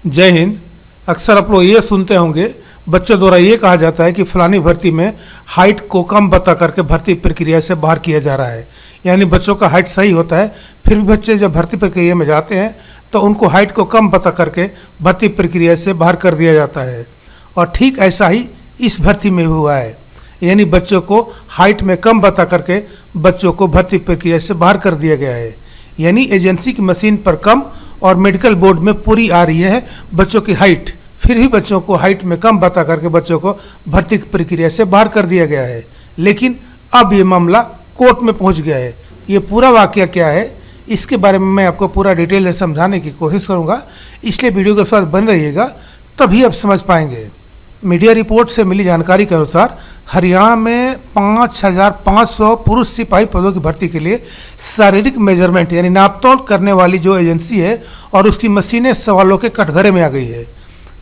जय हिंद। अक्सर आप लोग ये सुनते होंगे, बच्चों द्वारा ये कहा जाता है कि फलानी भर्ती में हाइट को कम बता करके भर्ती प्रक्रिया से बाहर किया जा रहा है। यानी बच्चों का हाइट सही होता है, फिर भी बच्चे जब भर्ती प्रक्रिया में जाते हैं तो उनको हाइट को कम बता करके भर्ती प्रक्रिया से बाहर कर दिया जाता है। और ठीक ऐसा ही इस भर्ती में भी हुआ है। यानी बच्चों को हाइट में कम बता करके बच्चों को भर्ती प्रक्रिया से बाहर कर दिया गया है। यानी एजेंसी की मशीन पर कम और मेडिकल बोर्ड में पूरी आ रही है बच्चों की हाइट, फिर भी बच्चों को हाइट में कम बता करके बच्चों को भर्ती प्रक्रिया से बाहर कर दिया गया है। लेकिन अब ये मामला कोर्ट में पहुंच गया है। ये पूरा वाकया क्या है, इसके बारे में मैं आपको पूरा डिटेल में समझाने की कोशिश करूंगा, इसलिए वीडियो के साथ बन रहिएगा, तभी आप समझ पाएंगे। मीडिया रिपोर्ट से मिली जानकारी के अनुसार हरियाणा में 5,500 पुरुष सिपाही पदों की भर्ती के लिए शारीरिक मेजरमेंट यानी नापतोल करने वाली जो एजेंसी है और उसकी मशीनें सवालों के कटघरे में आ गई है।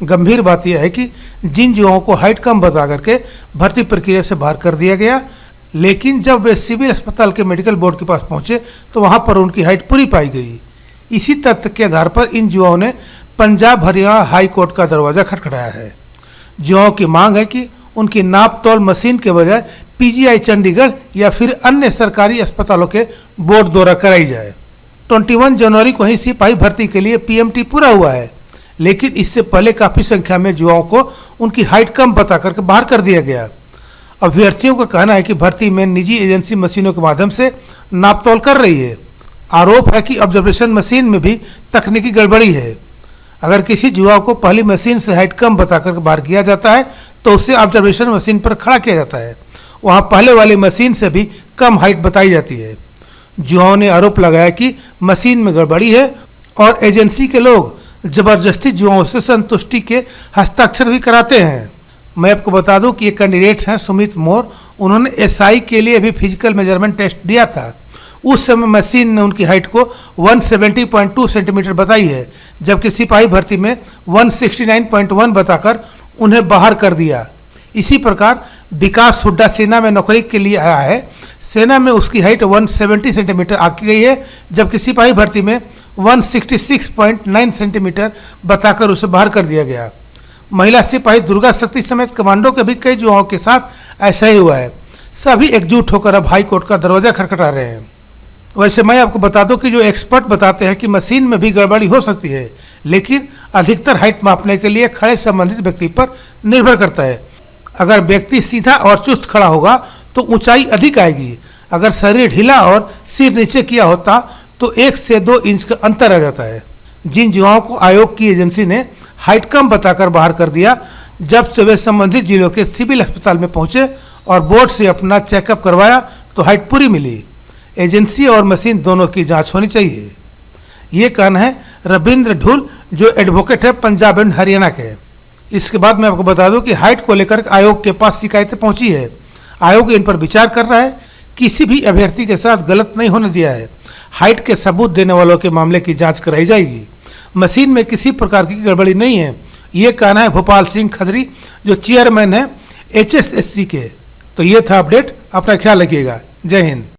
गंभीर बात यह है कि जिन युवाओं को हाइट कम बता करके भर्ती प्रक्रिया से बाहर कर दिया गया, लेकिन जब वे सिविल अस्पताल के मेडिकल बोर्ड के पास पहुंचे तो वहां पर उनकी हाइट पूरी पाई गई। इसी तथ्य के आधार पर इन युवाओं ने पंजाब हरियाणा हाई कोर्ट का दरवाजा खटखटाया है। युवाओं की मांग है कि उनकी नाप तोल मशीन के बजाय पीजीआई चंडीगढ़ या फिर अन्य सरकारी अस्पतालों के बोर्ड द्वारा कराई जाए। 21 जनवरी को ही सिपाही भर्ती के लिए पीएमटी पूरा हुआ है, लेकिन इससे पहले काफ़ी संख्या में युवाओं को उनकी हाइट कम बता करके बाहर कर दिया गया। अभ्यर्थियों का कहना है कि भर्ती में निजी एजेंसी मशीनों के माध्यम से नापतोल कर रही है। आरोप है कि ऑब्जर्वेशन मशीन में भी तकनीकी गड़बड़ी है। अगर किसी युवा को पहली मशीन से हाइट कम बताकर बाहर किया जाता है तो उसे ऑब्जर्वेशन मशीन पर खड़ा किया जाता है, वहाँ पहले वाली मशीन से भी कम हाइट बताई जाती है। युवाओं ने आरोप लगाया कि मशीन में गड़बड़ी है और एजेंसी के लोग जबरदस्ती युवाओं से संतुष्टि के हस्ताक्षर भी कराते हैं। मैं आपको बता दूं कि ये कैंडिडेट्स हैं सुमित मोर। उन्होंने एसआई के लिए भी फिजिकल मेजरमेंट टेस्ट दिया था। उस समय मशीन ने उनकी हाइट को 170.2 सेंटीमीटर बताई है, जबकि सिपाही भर्ती में 169.1 बताकर उन्हें बाहर कर दिया। इसी प्रकार विकास हुड्डा सेना में नौकरी के लिए आया है। सेना में उसकी हाइट 170 सेंटीमीटर आकी गई है, जबकि सिपाही भर्ती में 166.9 सेंटीमीटर बताकर उसे बाहर कर दिया गया। महिला सिपाही दुर्गा शक्ति समेत कमांडो के भी कई युवाओं के साथ ऐसा ही हुआ है। सभी एकजुट होकर अब हाई कोर्ट का दरवाजा खटखटा रहे हैं। वैसे मैं आपको बता दूं कि जो एक्सपर्ट बताते हैं कि मशीन में भी गड़बड़ी हो सकती है, लेकिन अधिकतर हाइट मापने के लिए खड़े संबंधित व्यक्ति पर निर्भर करता है। अगर व्यक्ति सीधा और चुस्त खड़ा होगा तो ऊंचाई अधिक आएगी। अगर शरीर ढीला और सिर नीचे किया होता तो 1 से 2 इंच का अंतर आ जाता है। जिन युवाओं को आयोग की एजेंसी ने हाइट कम बताकर बाहर कर दिया, जब से वे संबंधित जिलों के सिविल अस्पताल में पहुंचे और बोर्ड से अपना चेकअप करवाया तो हाइट पूरी मिली। एजेंसी और मशीन दोनों की जांच होनी चाहिए, ये कहना है रविंद्र ढुल, जो एडवोकेट है पंजाब एंड हरियाणा के। इसके बाद मैं आपको बता दूं कि हाइट को लेकर आयोग के पास शिकायतें पहुंची है। आयोग इन पर विचार कर रहा है, किसी भी अभ्यर्थी के साथ गलत नहीं होने दिया है। हाइट के सबूत देने वालों के मामले की जांच कराई जाएगी। मशीन में किसी प्रकार की गड़बड़ी नहीं है, ये कहना है भोपाल सिंह खदरी, जो चेयरमैन है HSSC के। तो ये था अपडेट, अपना ख्याल रखिएगा। जय हिंद।